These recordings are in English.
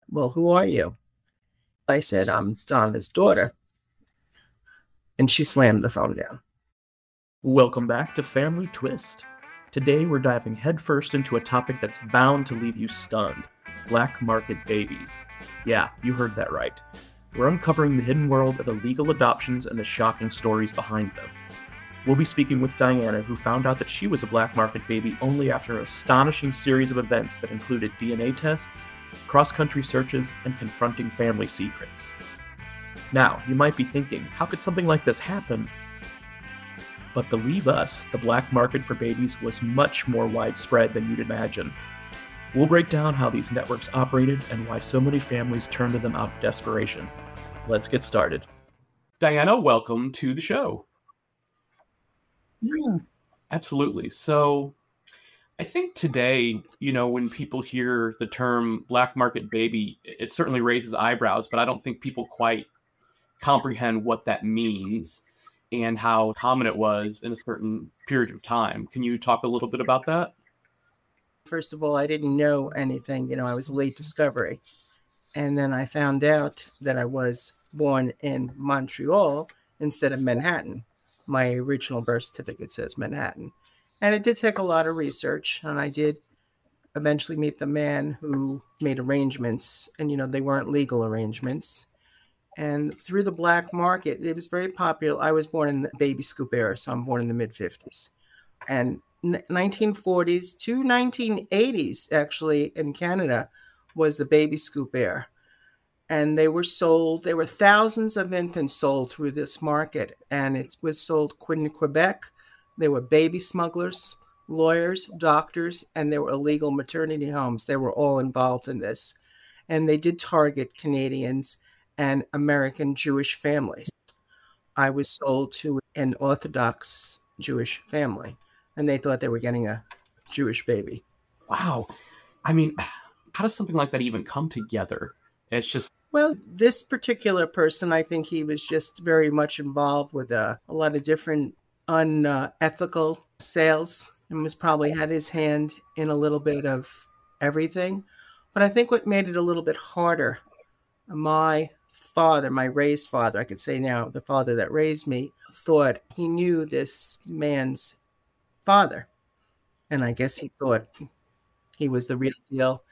Well, who are you? I said, I'm Donna's daughter. And she slammed the phone down. Welcome back to Family Twist. Today we're diving headfirst into a topic that's bound to leave you stunned: black market babies. Yeah, you heard that right. We're uncovering the hidden world of illegal adoptions and the shocking stories behind them. We'll be speaking with Diana, who found out that she was a black market baby only after an astonishing series of events that included DNA tests, cross-country searches, and confronting family secrets. Now, you might be thinking, how could something like this happen? But believe us, the black market for babies was much more widespread than you'd imagine. We'll break down how these networks operated and why so many families turned to them out of desperation. Let's get started. Diana, welcome to the show. Yeah. Absolutely. So, I think today, when people hear the term black market baby, it certainly raises eyebrows, but I don't think people quite comprehend what that means and how common it was in a certain period of time. Can you talk a little bit about that? First of all, I didn't know anything. I was a late discovery. And then I found out that I was born in Montreal instead of Manhattan. My original birth certificate says Manhattan. And it did take a lot of research. And I did eventually meet the man who made arrangements. And, they weren't legal arrangements. And through the black market, it was very popular. I was born in the baby scoop era, so I'm born in the mid-50s. And 1940s to 1980s, actually, in Canada, was the baby scoop era. And they were sold, there were thousands of infants sold through this market. And it was sold in Quebec. There were baby smugglers, lawyers, doctors, and there were illegal maternity homes. They were all involved in this. And they did target Canadians and American Jewish families. I was sold to an Orthodox Jewish family, and they thought they were getting a Jewish baby. Wow. I mean, how does something like that even come together? It's just... Well, this particular person, I think he was just very much involved with a lot of different unethical sales and was probably had his hand in a little bit of everything. But I think what made it a little bit harder, my father, my raised father, I could say now, the father that raised me, thought he knew this man's father. And I guess he thought he was the real deal.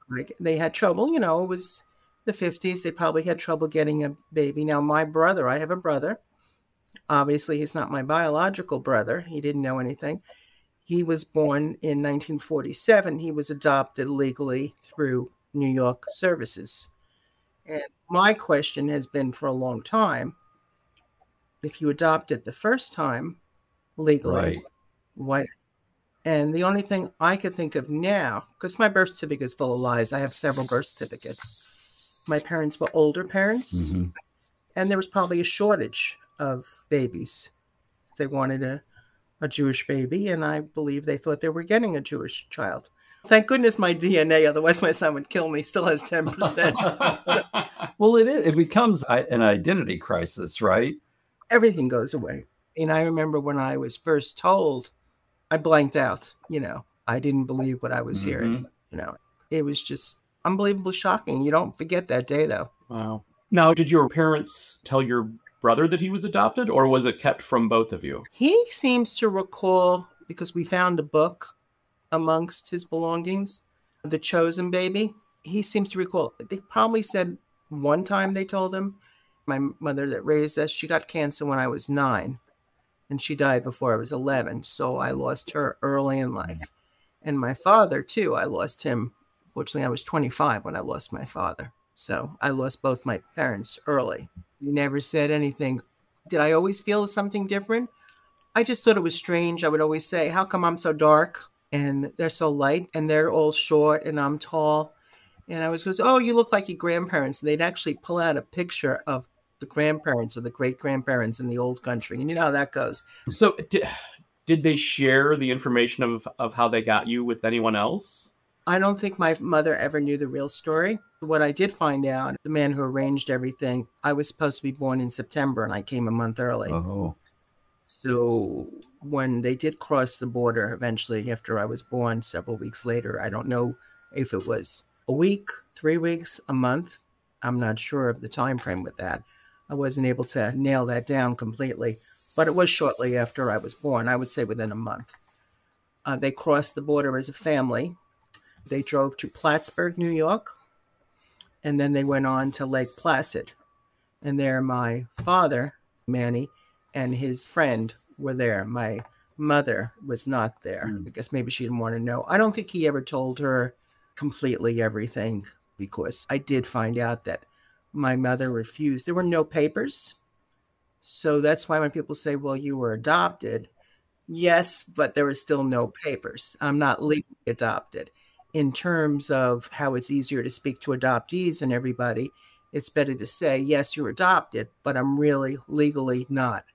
Like they had trouble, it was the 50s. They probably had trouble getting a baby. Now, my brother, I have a brother. Obviously, he's not my biological brother. He didn't know anything. He was born in 1947. He was adopted legally through New York services. And my question has been for a long time, if you adopt it the first time legally, Right. what? And the only thing I could think of now, because my birth certificate is full of lies. I have several birth certificates. My parents were older parents, Mm-hmm. and there was probably a shortage of babies. They wanted a Jewish baby, and I believe they thought they were getting a Jewish child. Thank goodness my DNA, otherwise my son would kill me, still has 10%. So Well, it becomes an identity crisis, right? everything goes away. And I remember when I was first told, I blanked out. I didn't believe what I was hearing. It was just unbelievably shocking. You don't forget that day, though. Wow. Now, did your parents tell your brother that he was adopted, or was it kept from both of you? He seems to recall, because we found a book amongst his belongings, The Chosen Baby. He seems to recall. They probably said one time they told him. My mother that raised us, she got cancer when I was 9, and she died before I was 11. So I lost her early in life. And my father, too, I lost him. Fortunately, I was 25 when I lost my father. So I lost both my parents early. He never said anything. Did I always feel something different? I just thought it was strange. I would always say, how come I'm so dark and they're so light and they're all short and I'm tall? And I was goes, oh, you look like your grandparents. And they'd actually pull out a picture of the grandparents or the great-grandparents in the old country. And you know how that goes. So did they share the information of how they got you with anyone else? I don't think my mother ever knew the real story. What I did find out, the man who arranged everything, I was supposed to be born in September and I came a month early. Oh. So when they did cross the border eventually after I was born several weeks later, I don't know if it was a week, 3 weeks, a month. I'm not sure of the time frame with that. I wasn't able to nail that down completely, but it was shortly after I was born. I would say within a month. They crossed the border as a family. They drove to Plattsburgh, New York, and then they went on to Lake Placid. And there my father, Manny, and his friend were there. My mother was not there. I guess maybe she didn't want to know. I don't think he ever told her completely everything, because I did find out that my mother refused. There were no papers. So that's why when people say, well, you were adopted, yes, but there were still no papers. I'm not legally adopted. In terms of how it's easier to speak to adoptees and everybody, it's better to say, yes, you're adopted, but I'm really legally not.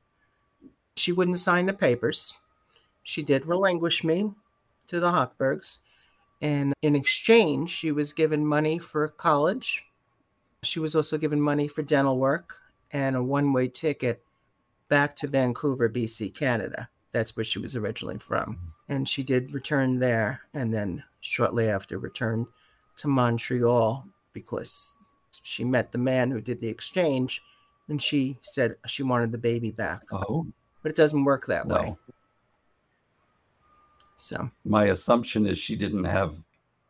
She wouldn't sign the papers. She did relinquish me to the Hochbergs. And in exchange, she was given money for college. She was also given money for dental work and a one-way ticket back to Vancouver, BC, Canada. That's where she was originally from. And she did return there, and then shortly after returned to Montreal because she met the man who did the exchange, and she said she wanted the baby back. Oh. But it doesn't work that No. way. So My assumption is she didn't have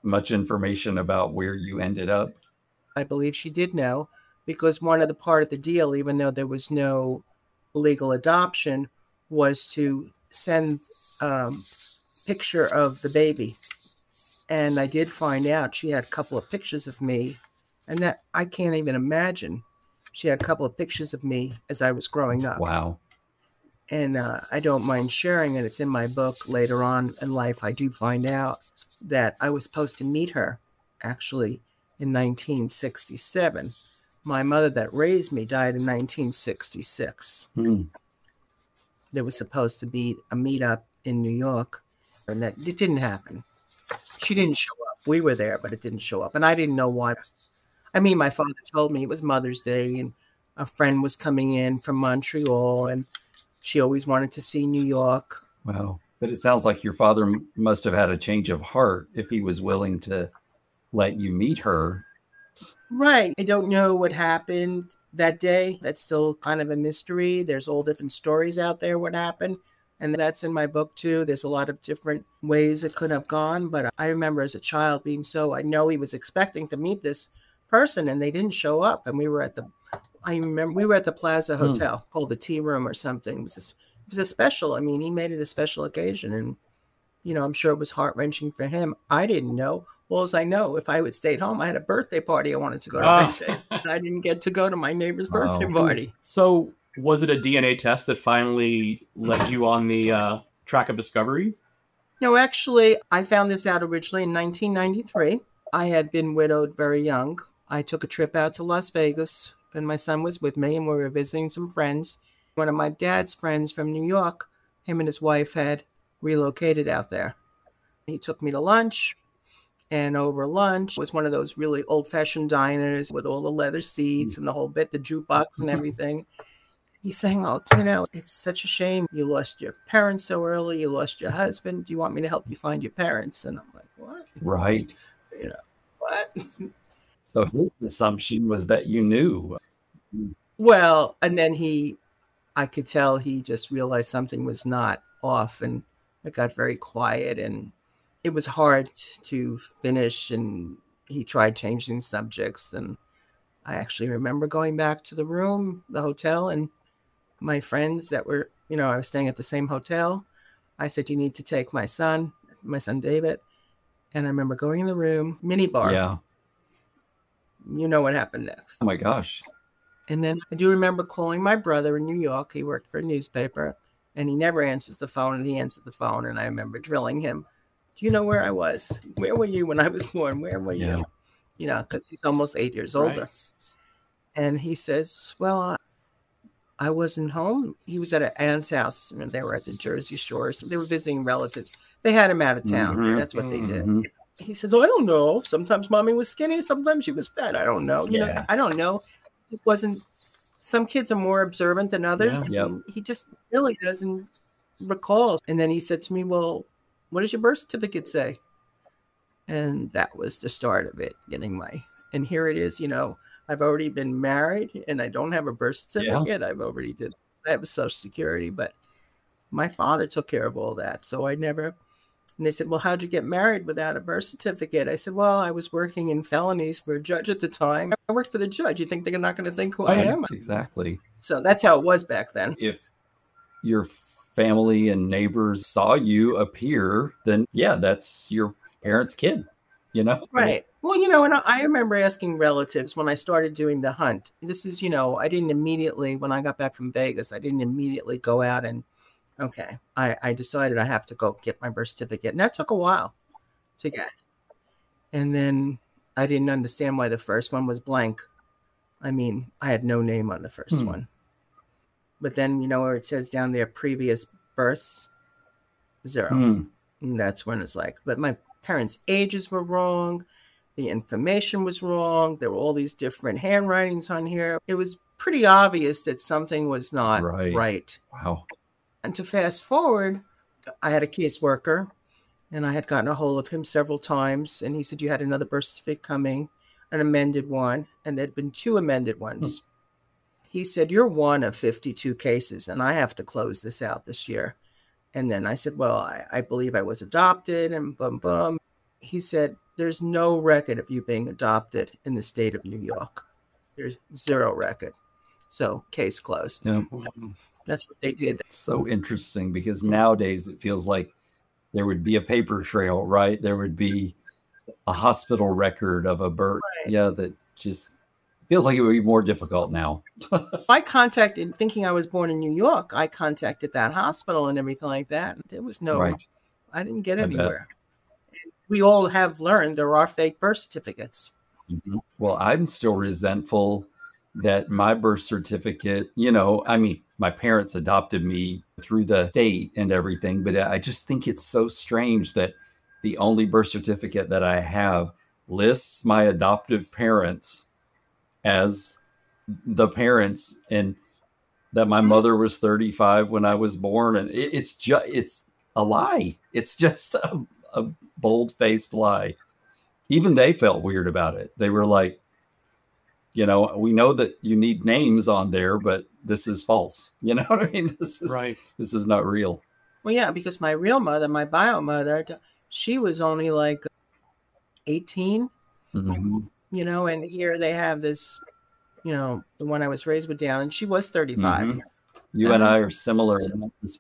much information about where you ended up. I believe she did know, because one of the part of the deal, even though there was no legal adoption, was to send a picture of the baby. And I did find out she had a couple of pictures of me, and that I can't even imagine. She had a couple of pictures of me as I was growing up. Wow. And I don't mind sharing it. It's in my book. Later on in life, I do find out that I was supposed to meet her, actually, in 1967. My mother that raised me died in 1966. There was supposed to be a meetup in New York, and that it didn't happen. She didn't show up. We were there, but it didn't show up. And I didn't know why. I mean, my father told me it was Mother's Day, and a friend was coming in from Montreal, and she always wanted to see New York. Wow. But it sounds like your father must have had a change of heart if he was willing to let you meet her. Right. I don't know what happened that day. That's still kind of a mystery. There's all different stories out there what happened. And that's in my book too. There's a lot of different ways it could have gone. But I remember as a child being I know he was expecting to meet this person and they didn't show up. And we were at the Plaza Hotel called the Tea Room or something. It was a special. I mean, he made it a special occasion. And, you know, I'm sure it was heart-wrenching for him. I didn't know. Well, as I know, if I would stay at home, I had a birthday party I wanted to go to that day. And I didn't get to go to my neighbor's birthday party. So was it a DNA test that finally led you on the track of discovery? No, actually, I found this out originally in 1993. I had been widowed very young. I took a trip out to Las Vegas, and my son was with me, and we were visiting some friends. One of my dad's friends from New York, him and his wife had relocated out there. He took me to lunch. And over lunch was one of those really old-fashioned diners with all the leather seats and the whole bit, the jukebox and everything. He's saying, oh, you know, it's such a shame you lost your parents so early. You lost your husband. Do you want me to help you find your parents? And I'm like, what? Right. You know, what? So his assumption was that you knew. Well, and then I could tell he just realized something was not off, and it got very quiet, and it was hard to finish, and he tried changing subjects. And I actually remember going back to the room, the hotel, and my friends that were, you know, I was staying at the same hotel. I said, you need to take my son David. And I remember going in the room, minibar. Yeah. You know what happened next. Oh my gosh. And then I do remember calling my brother in New York. He worked for a newspaper, and he never answers the phone, and he answered the phone. And I remember drilling him. Do you know where I was? Where were you when I was born? Where were you? You know, because he's almost 8 years older. Right. And he says, well, I wasn't home. He was at an aunt's house. And they were at the Jersey Shore. So they were visiting relatives. They had him out of town. Mm-hmm. That's what they did. He says, oh, I don't know. Sometimes mommy was skinny. Sometimes she was fat. I don't know. You know, I don't know. It wasn't. Some kids are more observant than others. Yeah. And he just really doesn't recall. And then he said to me, well, what does your birth certificate say? And that was the start of it, and here it is, I've already been married and I don't have a birth certificate. I have a social security, but my father took care of all that. So I never, and they said, well, how'd you get married without a birth certificate? I said, well, I was working in felonies for a judge at the time. I worked for the judge. You think they're not going to think who I am? Exactly. So that's how it was back then. If your family and neighbors saw you appear, then yeah, that's your parents' kid, Right. Well, and I remember asking relatives when I started doing the hunt. This is, I didn't immediately, when I got back from Vegas, I didn't immediately go out and, okay, I decided I have to go get my birth certificate. And that took a while to get. And then I didn't understand why the first one was blank. I mean, I had no name on the first one. But then, where it says down there, previous births, 0. And that's when it's like, but my parents' ages were wrong. The information was wrong. There were all these different handwritings on here. It was pretty obvious that something was not right. Wow. And to fast forward, I had a caseworker, and I had gotten a hold of him several times. And he said, you had another birth certificate coming, an amended one, and there'd been 2 amended ones. He said, you're one of 52 cases, and I have to close this out this year. And then I said, well, I believe I was adopted, and boom, boom. He said, there's no record of you being adopted in the state of New York. There's 0 record. So case closed. Yeah. That's what they did. It's so interesting because nowadays it feels like there would be a paper trail, right? There would be a hospital record of a birth. Right. Yeah, that just feels like it would be more difficult now. I contacted, thinking I was born in New York, I contacted that hospital and everything like that. There was no, I didn't get anywhere. We all have learned there are fake birth certificates. Well, I'm still resentful that my birth certificate, my parents adopted me through the state and everything, but I just think it's so strange that the only birth certificate that I have lists my adoptive parents as the parents, and that my mother was 35 when I was born. And it's a lie. It's just a bold-faced lie. Even they felt weird about it. They were like, we know that you need names on there, but this is false. You know what I mean? This is not real. Well, yeah, because my real mother, my bio mother, she was only like 18, and here they have this, the one I was raised with Down, and she was 35. You and I are similar.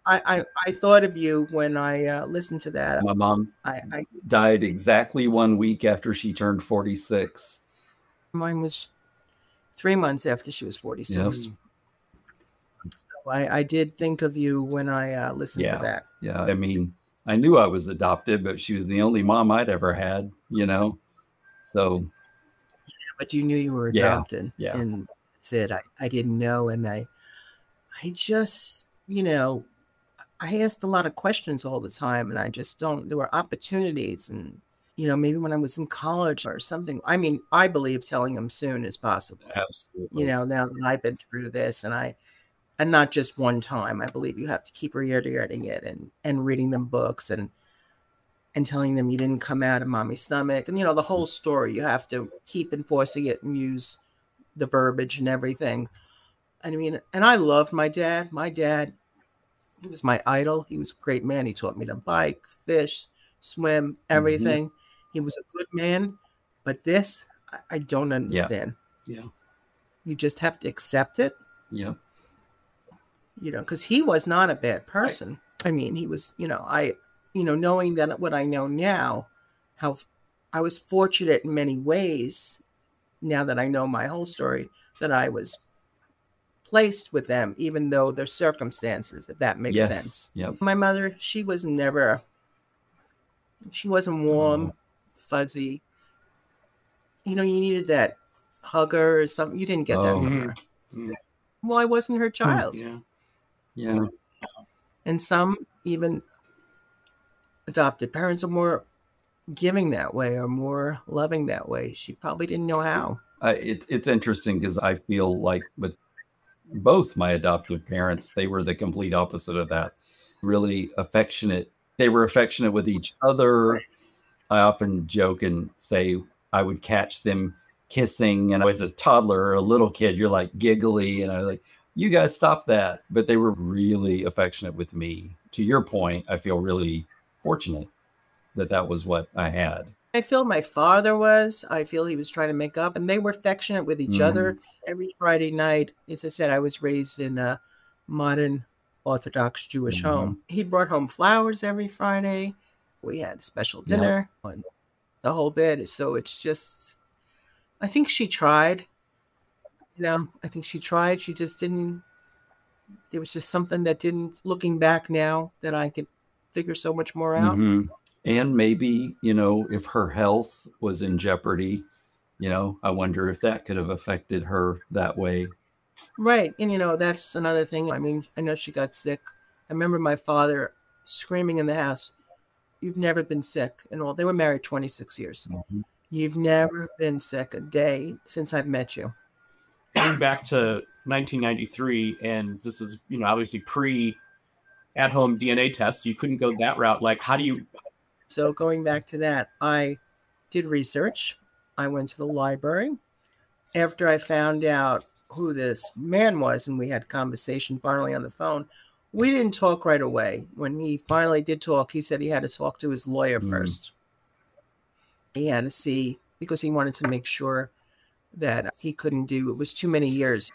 I thought of you when I listened to that. My mom I died exactly 1 week after she turned 46. Mine was 3 months after she was 46. Yes. So I did think of you when I listened to that. Yeah, I mean, I knew I was adopted, but she was the only mom I'd ever had, So. Yeah, but you knew you were adopted. Yeah. And that's it. I didn't know. And I just, I asked a lot of questions all the time, and I just don't. There were opportunities, and maybe when I was in college or something. I mean, I believe telling them soon as possible. Absolutely. Now that I've been through this, and not just one time. I believe you have to keep reiterating it and reading them books and telling them you didn't come out of mommy's stomach, and the whole story. You have to keep enforcing it and use the verbiage and everything. I mean, and I loved my dad. My dad, he was my idol. He was a great man. He taught me to bike, fish, swim, everything. He was a good man. But this, I don't understand. Yeah. You just have to accept it. Yeah. Because he was not a bad person. Right. I mean, he was, knowing that what I know now, how I was fortunate in many ways, now that I know my whole story, that I was placed with them, even though their circumstances, if that makes sense. Yep. My mother, she wasn't warm, fuzzy. You needed that hugger or something. You didn't get that from her. Well, I wasn't her child. Yeah. And some even adopted parents are more giving that way or more loving that way. She probably didn't know how. It's interesting because I feel like with both my adoptive parents, they were the complete opposite of that. Really affectionate. They were affectionate with each other. I often joke and say I would catch them kissing, and as a toddler or a little kid, you're like giggly, and I was like, you guys stop that. But they were really affectionate with me. To your point, I feel really fortunate that that was what I had. I feel my father was. I feel he was trying to make up, and they were affectionate with each other. Every Friday night, as I said, I was raised in a modern Orthodox Jewish home. He brought home flowers every Friday. We had a special dinner on the whole bit. So it's just, I think she tried. I think she tried. She just didn't. There was just something that didn't. Looking back now, that I could figure so much more out. And maybe, if her health was in jeopardy, I wonder if that could have affected her that way. Right. And, that's another thing. I mean, I know she got sick. I remember my father screaming in the house, "You've never been sick." And all, they were married 26 years. You've never been sick a day since I've met you. Going back to 1993, and this is, obviously pre at-home DNA tests. You couldn't go that route. Like, how do you... So going back to that, I did research. I went to the library. After I found out who this man was, and we had a conversation finally on the phone, we didn't talk right away. When he finally did talk, he said he had to talk to his lawyer first. He had to see, because he wanted to make sure that he couldn't do, it was too many years.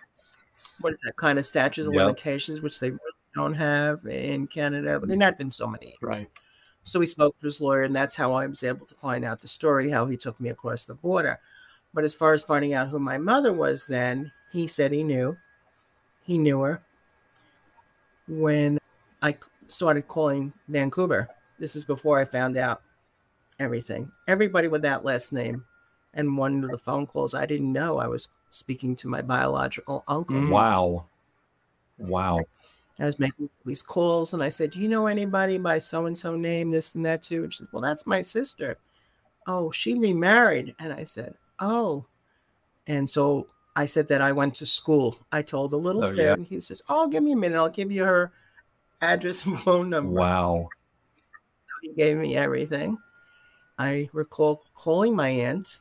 What is that, kind of statutes of limitations, which they really don't have in Canada, but it had been so many years. Right. So he spoke to his lawyer, and that's how I was able to find out the story, how he took me across the border. But as far as finding out who my mother was then, he said he knew. He knew her. When I started calling Vancouver, this is before I found out everything. Everybody with that last name and one of the phone calls, I didn't know I was speaking to my biological uncle. Wow. I was making these calls, and I said, "Do you know anybody by so-and-so name, this and that too?" And she said, "Well, that's my sister." "Oh, she remarried." And I said, "Oh." And so I said that I went to school. I told a little fib, and he says, "Oh, give me a minute. I'll give you her address and phone number." Wow. So he gave me everything. I recall calling my aunt,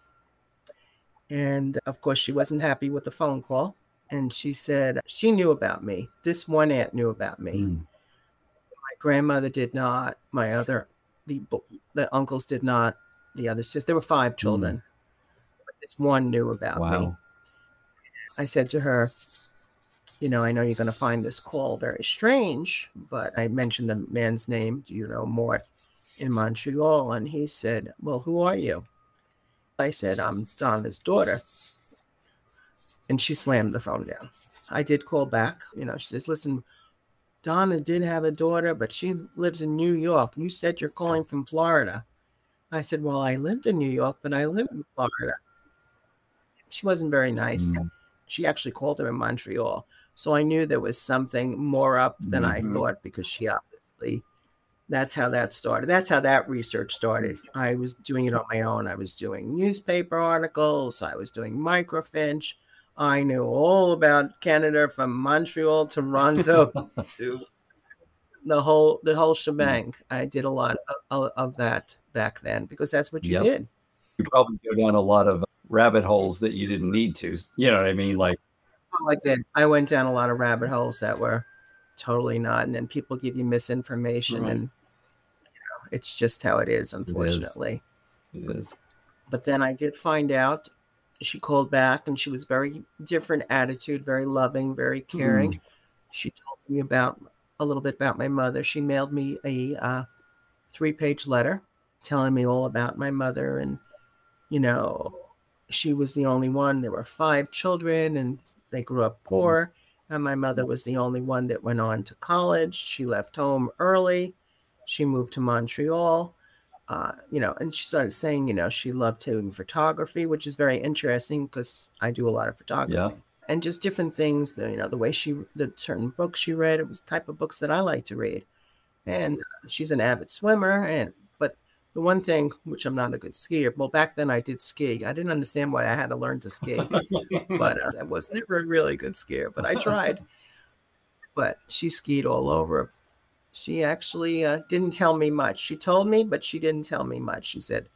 and of course she wasn't happy with the phone call. And she said she knew about me. This one aunt knew about me. My grandmother did not. My other, the uncles did not. The others just, there were 5 children. But this one knew about me. I said to her, I know you're going to find this call very strange, but I mentioned the man's name. "Do you know more in Montreal?" And he said, "Well, who are you?" I said, "I'm Donna's daughter." And she slammed the phone down. I did call back. She says, "Listen, Donna did have a daughter, but she lives in New York. You said you're calling from Florida." I said, "Well, I lived in New York, but I live in Florida." She wasn't very nice. She actually called her in Montreal. So I knew there was something more up than I thought, because she obviously, that's how that started. That's how that research started. I was doing it on my own. I was doing newspaper articles. I was doing microfinch. I knew all about Canada, from Montreal to Toronto to the whole shebang. I did a lot of that back then, because that's what you did. You probably go down a lot of rabbit holes that you didn't need to. You know what I mean? Like, I did. I went down a lot of rabbit holes that were totally not. And then people give you misinformation, and it's just how it is, unfortunately. It is. But then I did find out. She called back, and she was very different attitude, very loving, very caring. She told me a little bit about my mother. She mailed me a 3-page letter telling me all about my mother. And, she was the only one. There were 5 children, and they grew up poor. And my mother was the only one that went on to college. She left home early. She moved to Montreal. And she started saying, she loved doing photography, which is very interesting, because I do a lot of photography, and just different things. The way the certain books she read, it was the type of books that I like to read. And she's an avid swimmer. But the one thing, which I'm not a good skier. Well, back then I did ski. I didn't understand why I had to learn to ski, but I was never a really good skier, but I tried. But she skied all over. She actually didn't tell me much. She told me, but she didn't tell me much. She said,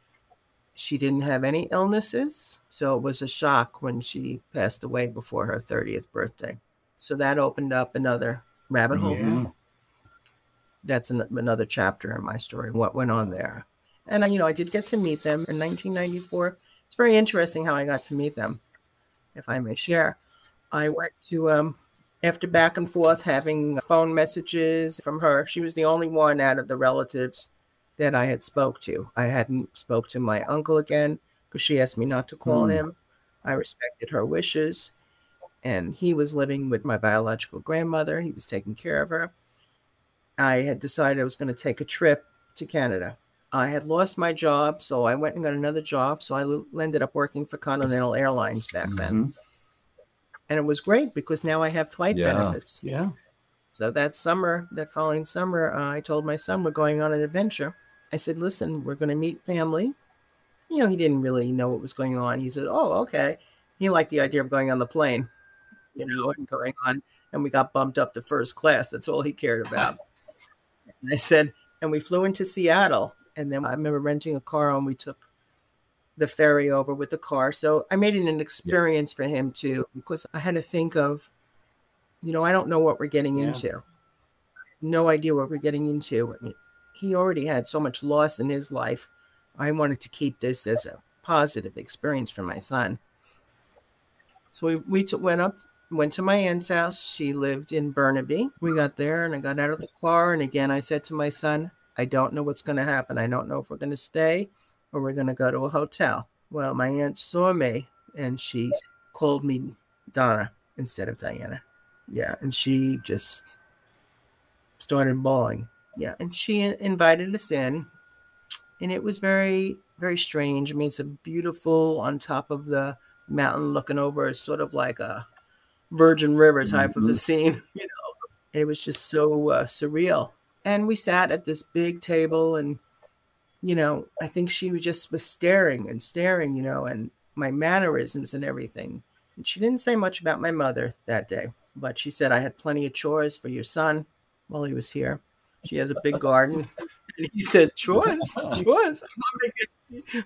She didn't have any illnesses, so it was a shock when she passed away before her 30th birthday. So that opened up another rabbit hole. Yeah. That's another chapter in my story, what went on there. And, I did get to meet them in 1994. It's very interesting how I got to meet them, if I may share. I went to, after back and forth having phone messages from her, she was the only one out of the relatives that I had spoke to. I hadn't spoke to my uncle again because she asked me not to call him. I respected her wishes. And he was living with my biological grandmother. He was taking care of her. I had decided I was going to take a trip to Canada. I had lost my job, so I went and got another job. So I ended up working for Continental Airlines back then. And it was great because now I have flight benefits. Yeah. So that following summer, I told my son we're going on an adventure. I said, listen, we're going to meet family. He didn't really know what was going on. He said, oh, okay. He liked the idea of going on the plane, and going on. And we got bumped up to first class. That's all he cared about. And I said, and we flew into Seattle. And then I remember renting a car and we took the ferry over with the car. So I made it an experience for him too, because I had to think of, I don't know what we're getting into. No idea what we're getting into. I mean, he already had so much loss in his life. I wanted to keep this as a positive experience for my son. So we went to my aunt's house. She lived in Burnaby. We got there and I got out of the car. And again, I said to my son, I don't know what's going to happen. I don't know if we're going to stay or we're going to go to a hotel. Well, my aunt saw me and she called me Donna instead of Diana. Yeah. And she just started bawling. Yeah. And she invited us in. And it was very, very strange. I mean, it's a beautiful on top of the mountain looking over, sort of like a Virgin River type of a scene. It was just so surreal. And we sat at this big table and, I think she was staring, and my mannerisms and everything. And she didn't say much about my mother that day, but she said, I had plenty of chores for your son while he was here. She has a big garden. And he said, chores? Chores?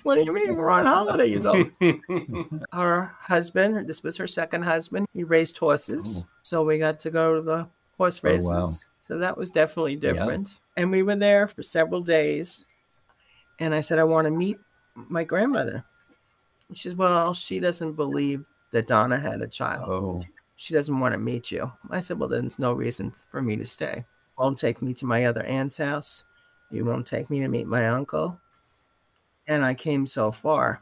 What do you mean? We're on holiday, you know. Her husband, this was her second husband, he raised horses. Oh. So we got to go to the horse races. Oh, wow. So that was definitely different. Yeah. And we were there for several days. And I said, I want to meet my grandmother. And she said, well, she doesn't believe that Donna had a child. Oh. She doesn't want to meet you. I said, well, then there's no reason for me to stay. Won't take me to my other aunt's house. You won't take me to meet my uncle. And I came so far.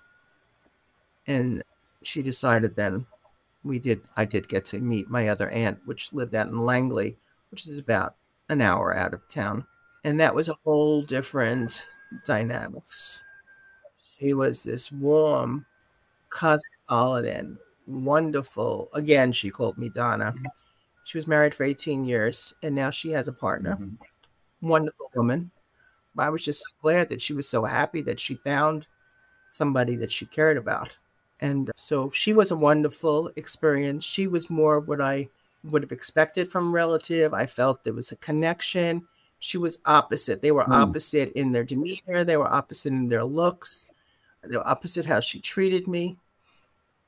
And she decided then I did get to meet my other aunt, which lived out in Langley, which is about an hour out of town. And that was a whole different dynamics. She was this warm, cosmopolitan, wonderful. Again, she called me Donna. She was married for 18 years, and now she has a partner. Mm-hmm. Wonderful woman. I was just so glad that she was so happy that she found somebody that she cared about. And so she was a wonderful experience. She was more what I would have expected from a relative. I felt there was a connection. She was opposite. They were opposite in their demeanor. They were opposite in their looks. They were opposite how she treated me.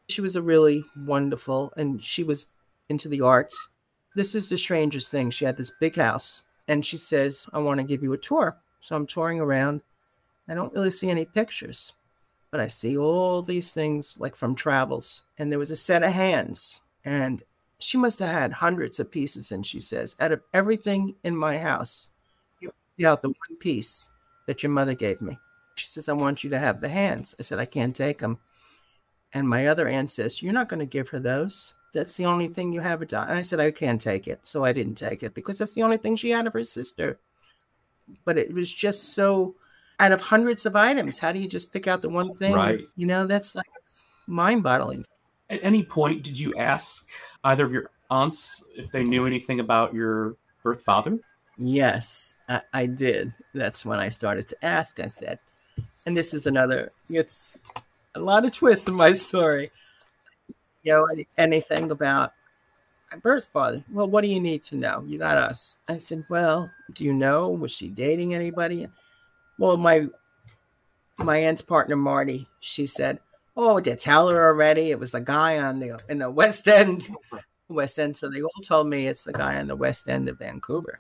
She was a really wonderful, and she was into the arts. This is the strangest thing. She had this big house, and she says, I want to give you a tour. So I'm touring around. I don't really see any pictures, but I see all these things like from travels. And there was a set of hands, and she must have had hundreds of pieces. And she says, out of everything in my house, you picked out the one piece that your mother gave me. She says, I want you to have the hands. I said, I can't take them. And my other aunt says, you're not going to give her those. That's the only thing you have. And I said, I can't take it. So I didn't take it because that's the only thing she had of her sister. But it was just so, out of hundreds of items, how do you just pick out the one thing? Right. That's like mind-boggling. At any point, did you ask either of your aunts if they knew anything about your birth father? Yes, I did. That's when I started to ask. I said, and this is it's a lot of twists in my story. Anything about my birth father. Well, what do you need to know? You got us. I said, well, do you know? Was she dating anybody? Well, my my aunt's partner, Marty, she said, oh, did tell her already? It was the guy in the West End. West End. So they all told me it's the guy on the West End of Vancouver.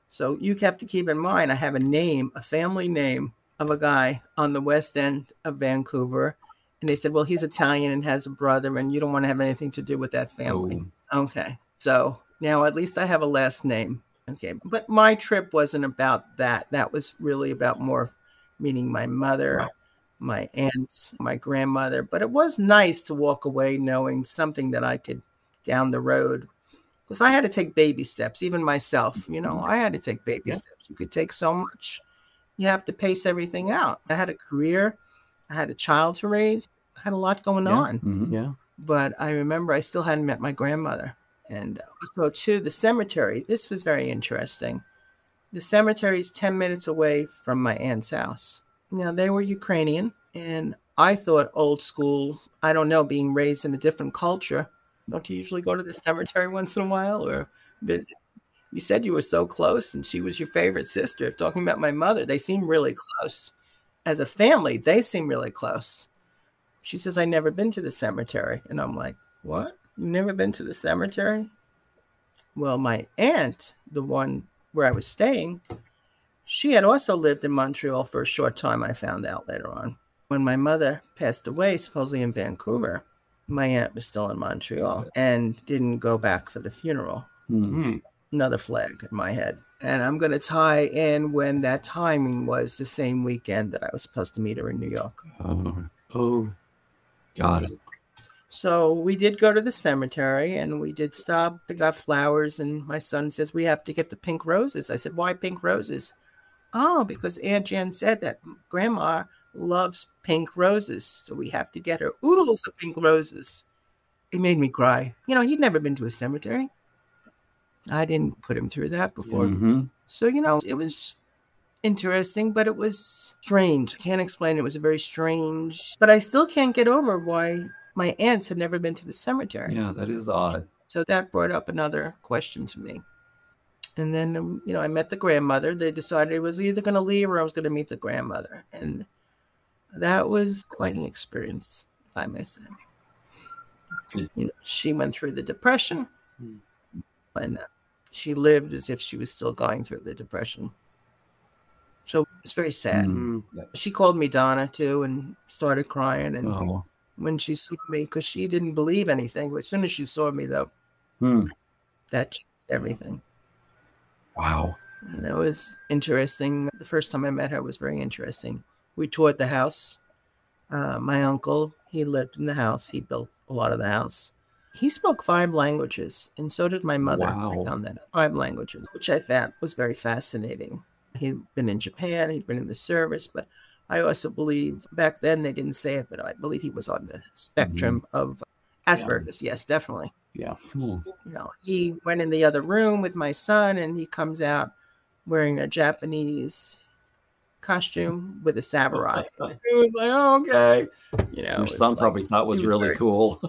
So you have to keep in mind, I have a family name of a guy on the West End of Vancouver. And they said, well, he's Italian and has a brother, and you don't want to have anything to do with that family. Oh. Okay. So now at least I have a last name. Okay. But my trip wasn't about that. That was really about more meeting my mother, wow, my aunts, my grandmother. But it was nice to walk away knowing something that I could down the road. Because I had to take baby steps, even myself. I had to take baby steps. You could take so much. You have to pace everything out. I had a career. I had a child to raise. I had a lot going on. Mm-hmm. Yeah. But I remember I still hadn't met my grandmother. And so to the cemetery, this was very interesting. The cemetery is 10 minutes away from my aunt's house. Now, they were Ukrainian, and I thought old school, I don't know, being raised in a different culture. Don't you usually go to the cemetery once in a while or visit? You said you were so close, and she was your favorite sister. Talking about my mother, they seem really close. As a family, they seem really close. She says, I've never been to the cemetery. And I'm like, what? You've never been to the cemetery? Well, my aunt, the one where I was staying, she had also lived in Montreal for a short time, I found out later on. When my mother passed away, supposedly in Vancouver, my aunt was still in Montreal and didn't go back for the funeral. Mm-hmm. Another flag in my head. And I'm going to tie in when that timing was the same weekend that I was supposed to meet her in New York. Oh, got it. So we did go to the cemetery and we did stop. They got flowers and my son says, we have to get the pink roses. I said, why pink roses? Oh, because Aunt Jen said that Grandma loves pink roses. So we have to get her oodles of pink roses. It made me cry. He'd never been to a cemetery. I didn't put him through that before. Mm-hmm. So, it was interesting, but it was strange. I can't explain. It was very strange. But I still can't get over why my aunts had never been to the cemetery. Yeah, that is odd. So that brought up another question to me. And then, I met the grandmother. They decided I was either going to leave or I was going to meet the grandmother. And that was quite an experience, if I may say. She went through the Depression. And she lived as if she was still going through the Depression. So it's very sad. Mm-hmm. She called me Donna, too, and started crying. And when she saw me, because she didn't believe anything. But as soon as she saw me, though, that changed everything. Wow. And that was interesting. The first time I met her was very interesting. We toured the house. My uncle, he lived in the house. He built a lot of the house. He spoke 5 languages, and so did my mother. Wow. I found that 5 languages, which I found was very fascinating. He'd been in Japan, he'd been in the service, but I also believe, back then they didn't say it, but I believe he was on the spectrum of Asperger's. Yes, definitely. Yeah. He went in the other room with my son, and he comes out wearing a Japanese costume with a samurai. It was like, oh, okay. Your son probably thought was really cool.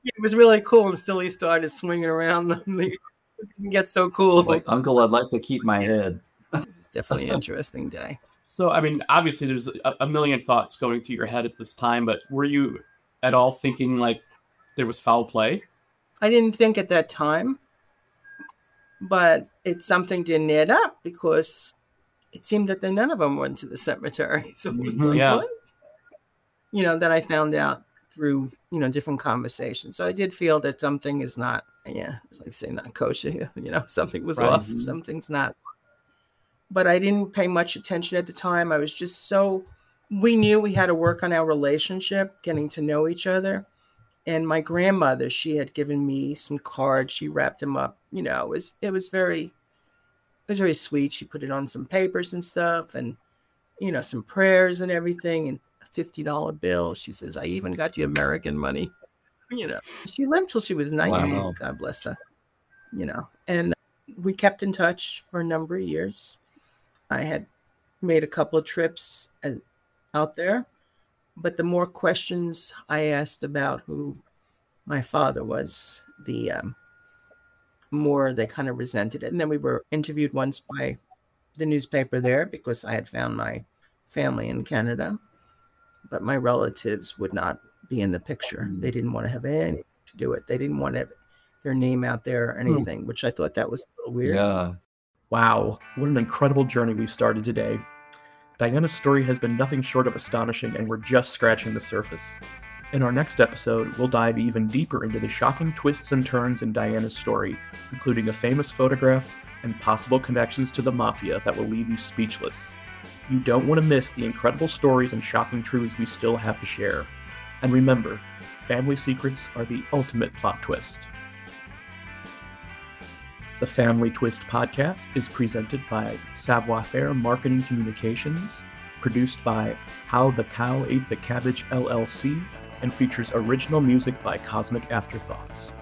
It was really cool until he started swinging around. It didn't get so cool. Like, Uncle, I'd like to keep my head. It was definitely an interesting day. So, obviously there's a million thoughts going through your head at this time, but were you at all thinking like there was foul play? I didn't think at that time, but something didn't add up because it seemed that none of them went to the cemetery. So it was like, what? Then I found out through, different conversations. So I did feel that something is not, it's like saying not kosher, something was off, something's not. But I didn't pay much attention at the time. I was just we knew we had to work on our relationship, getting to know each other. And my grandmother, she had given me some cards. She wrapped them up. It was very sweet. She put it on some papers and stuff and, some prayers and everything. And $50 bill. She says, I even got you American money. She lived till she was 90. Wow. God bless her. And we kept in touch for a number of years. I had made a couple of trips out there, but the more questions I asked about who my father was, the more they kind of resented it. And then we were interviewed once by the newspaper there because I had found my family in Canada, but my relatives would not be in the picture. They didn't want to have anything to do it. They didn't want to have their name out there or anything, which I thought that was a little weird. Yeah. Wow, what an incredible journey we've started today. Diana's story has been nothing short of astonishing, and we're just scratching the surface. In our next episode, we'll dive even deeper into the shocking twists and turns in Diana's story, including a famous photograph and possible connections to the mafia that will leave you speechless. You don't want to miss the incredible stories and shocking truths we still have to share. And remember, family secrets are the ultimate plot twist. The Family Twist podcast is presented by Savoir-Faire Marketing Communications, produced by How the Cow Ate the Cabbage LLC, and features original music by Cosmic Afterthoughts.